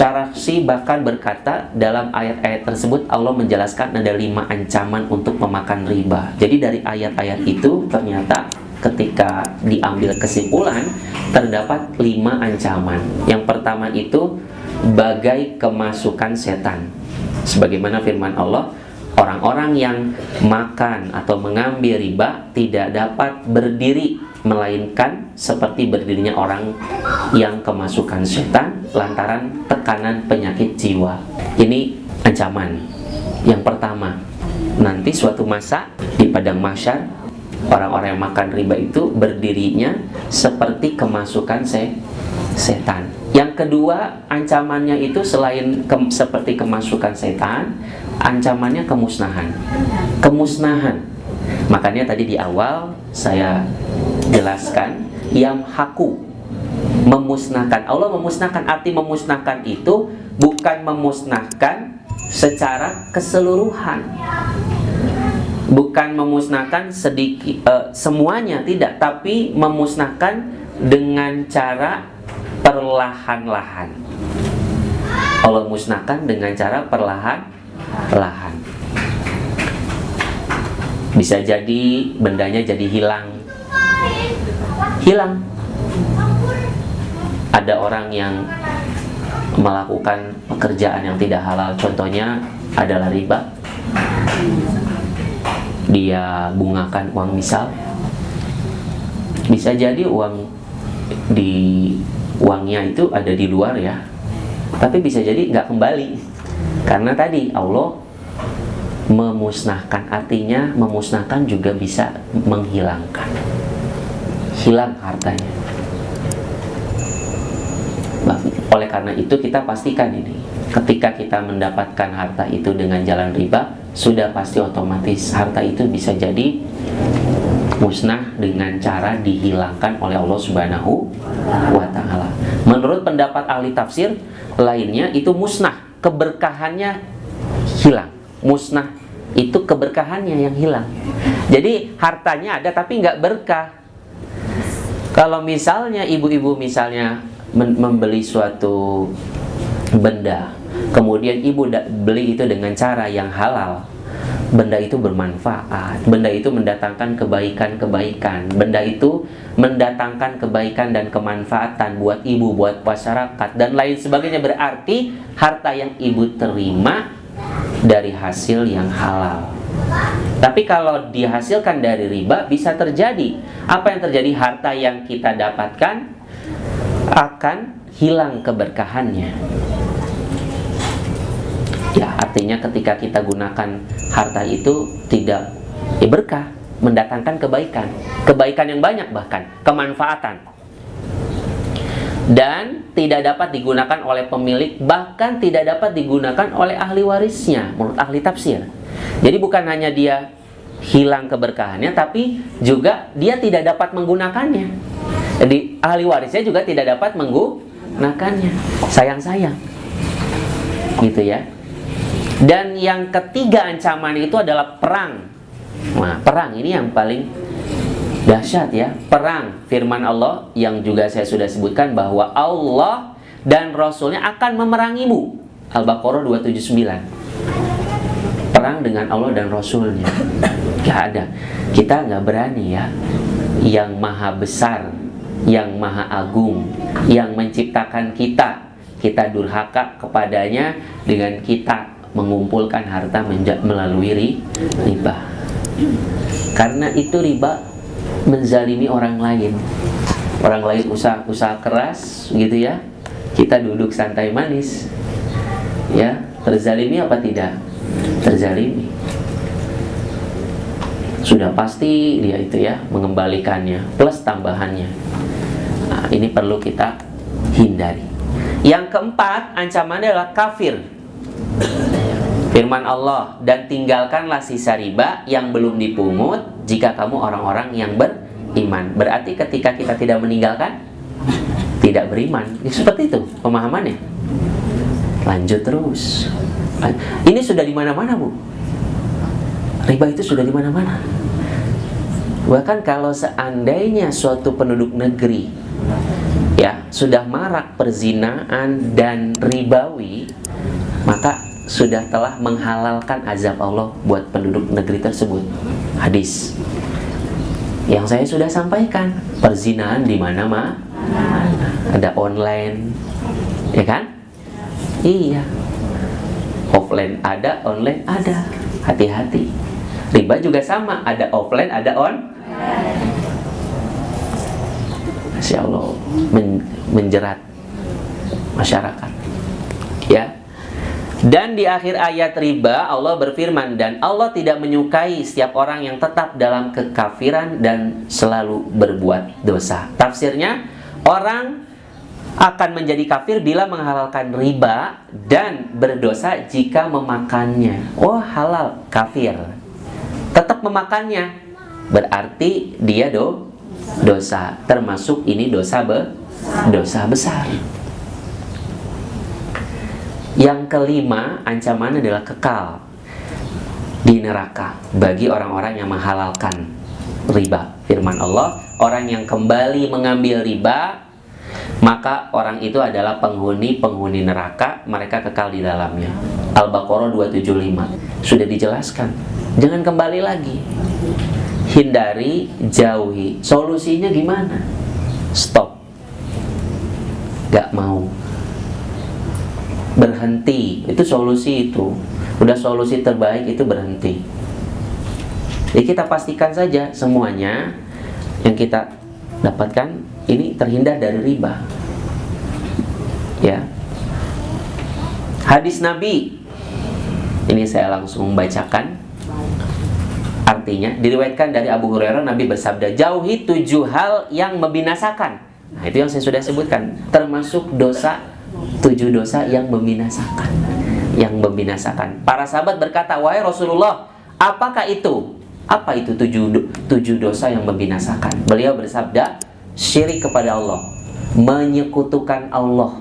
Syarakhsi bahkan berkata dalam ayat-ayat tersebut Allah menjelaskan ada 5 ancaman untuk memakan riba. Jadi dari ayat-ayat itu ternyata ketika diambil kesimpulan terdapat 5 ancaman. Yang pertama itu bagai kemasukan setan. Sebagaimana firman Allah, orang-orang yang makan atau mengambil riba tidak dapat berdiri melainkan seperti berdirinya orang yang kemasukan setan lantaran tekanan penyakit jiwa. Ini ancaman yang pertama. Nanti suatu masa di padang mahsyar orang-orang yang makan riba itu berdirinya seperti kemasukan setan. Yang kedua, ancamannya itu selain seperti kemasukan setan, ancamannya kemusnahan. Kemusnahan. Makanya tadi di awal saya jelaskan yamhaku, memusnahkan. Allah memusnahkan, arti memusnahkan itu bukan memusnahkan secara keseluruhan, bukan memusnahkan sedikit semuanya, tidak, tapi memusnahkan dengan cara perlahan-lahan. Allah musnahkan dengan cara perlahan-lahan. Bisa jadi bendanya jadi hilang. Ada orang yang melakukan pekerjaan yang tidak halal, contohnya adalah riba. Dia bungakan uang misal. Bisa jadi uangnya itu ada di luar ya, tapi bisa jadi nggak kembali karena tadi Allah memusnahkan. Artinya memusnahkan juga bisa menghilangkan, hilang hartanya. Oleh karena itu kita pastikan ini, ketika kita mendapatkan harta itu dengan jalan riba, sudah pasti otomatis harta itu bisa jadi musnah dengan cara dihilangkan oleh Allah Subhanahu wa ta'ala. Menurut pendapat ahli tafsir lainnya, itu musnah, keberkahannya hilang. Musnah itu keberkahannya yang hilang. Jadi hartanya ada tapi nggak berkah. Kalau misalnya ibu-ibu misalnya membeli suatu benda, kemudian ibu beli itu dengan cara yang halal, benda itu bermanfaat, benda itu mendatangkan kebaikan-kebaikan, benda itu mendatangkan kebaikan dan kemanfaatan buat ibu, buat masyarakat, dan lain sebagainya. Berarti harta yang ibu terima dari hasil yang halal. Tapi kalau dihasilkan dari riba, bisa terjadi. Apa yang terjadi? Harta yang kita dapatkan akan hilang keberkahannya. Ya, artinya ketika kita gunakan harta itu tidak berkah, mendatangkan kebaikan yang banyak, bahkan kemanfaatan, dan tidak dapat digunakan oleh pemilik, bahkan tidak dapat digunakan oleh ahli warisnya menurut ahli tafsir. Jadi bukan hanya dia hilang keberkahannya, tapi juga dia tidak dapat menggunakannya. Jadi ahli warisnya juga tidak dapat menggunakannya. Sayang-sayang gitu ya. Dan yang ketiga ancaman itu adalah perang. Nah, perang ini yang paling dahsyat ya. Perang, firman Allah yang juga saya sudah sebutkan bahwa Allah dan Rasulnya akan memerangimu. Al-Baqarah 279. Perang dengan Allah dan Rasulnya. Gak ada. Kita gak berani ya. Yang maha besar, yang maha agung, yang menciptakan kita durhaka kepadanya dengan kita mengumpulkan harta melalui riba. Karena itu riba menzalimi orang lain. Orang lain usaha keras gitu ya, kita duduk santai manis ya. Terzalimi apa tidak? Terzalimi. Sudah pasti dia itu ya mengembalikannya plus tambahannya. Nah, ini perlu kita hindari. Yang keempat, ancamannya adalah kafir. Firman Allah, dan tinggalkanlah sisa riba yang belum dipungut jika kamu orang-orang yang beriman. Berarti ketika kita tidak meninggalkan, tidak beriman. Seperti itu pemahamannya. Lanjut terus. Ini sudah di mana-mana, Bu. Riba itu sudah di mana-mana. Bahkan kalau seandainya suatu penduduk negeri ya sudah marak perzinaan dan ribawi, maka sudah telah menghalalkan azab Allah buat penduduk negeri tersebut. Hadis yang saya sudah sampaikan, perzinaan di mana-mana, ada online, ya kan? Iya. Offline ada, online ada. Hati-hati. Riba juga sama, ada offline, ada on. Masya Allah, menjerat masyarakat. Ya. Dan di akhir ayat riba Allah berfirman, dan Allah tidak menyukai setiap orang yang tetap dalam kekafiran dan selalu berbuat dosa. Tafsirnya, orang akan menjadi kafir bila menghalalkan riba dan berdosa jika memakannya. Oh, halal, kafir. Tetap memakannya, berarti dia dosa. Termasuk ini dosa besar. Yang kelima, ancaman adalah kekal di neraka bagi orang-orang yang menghalalkan riba. Firman Allah, orang yang kembali mengambil riba, maka orang itu adalah penghuni neraka, mereka kekal di dalamnya. Al-Baqarah 275. Sudah dijelaskan, jangan kembali lagi. Hindari, jauhi. Solusinya gimana? Stop. Gak mau. Berhenti, itu solusi itu. Udah solusi terbaik itu berhenti. Jadi kita pastikan saja semuanya yang kita dapatkan ini terhindar dari riba. Ya. Hadis Nabi. Ini saya langsung bacakan. Artinya diriwayatkan dari Abu Hurairah, Nabi bersabda, jauhi 7 hal yang membinasakan. Nah, itu yang saya sudah sebutkan, termasuk dosa 7 dosa yang membinasakan. Yang membinasakan. Para sahabat berkata, wahai Rasulullah, apakah itu? Apa itu 7 dosa yang membinasakan? Beliau bersabda, syirik kepada Allah, menyekutukan Allah,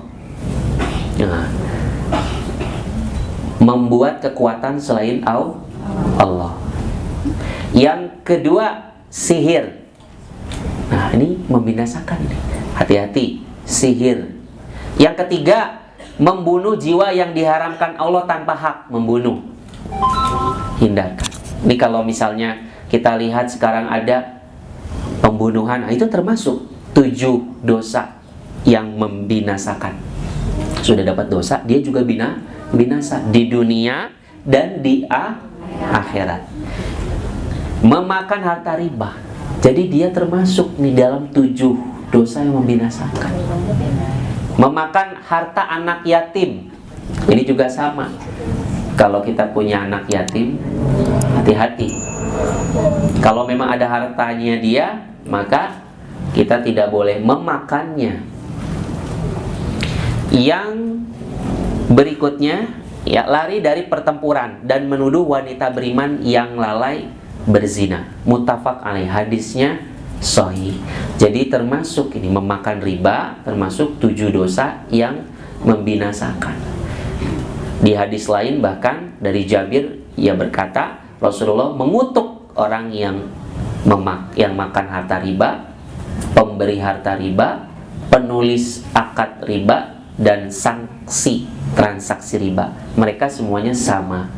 membuat kekuatan selain Allah. Yang kedua, sihir. Nah, ini membinasakan. Hati-hati, sihir. Yang ketiga, membunuh jiwa yang diharamkan Allah tanpa hak, membunuh. Hindarkan. Ini kalau misalnya kita lihat sekarang ada pembunuhan, nah itu termasuk 7 dosa yang membinasakan. Sudah dapat dosa, dia juga binasa di dunia dan di akhirat. Memakan harta riba, jadi dia termasuk nih dalam 7 dosa yang membinasakan. Memakan harta anak yatim, ini juga sama. Kalau kita punya anak yatim, hati-hati. Kalau memang ada hartanya dia, maka kita tidak boleh memakannya. Yang berikutnya, ya, lari dari pertempuran dan menuduh wanita beriman yang lalai berzina. Muttafaq alaih, hadisnya sahih. Jadi termasuk ini memakan riba, termasuk 7 dosa yang membinasakan. Di hadis lain bahkan dari Jabir, ia berkata, Rasulullah mengutuk orang yang makan harta riba, pemberi harta riba, penulis akad riba, dan sanksi transaksi riba. Mereka semuanya sama.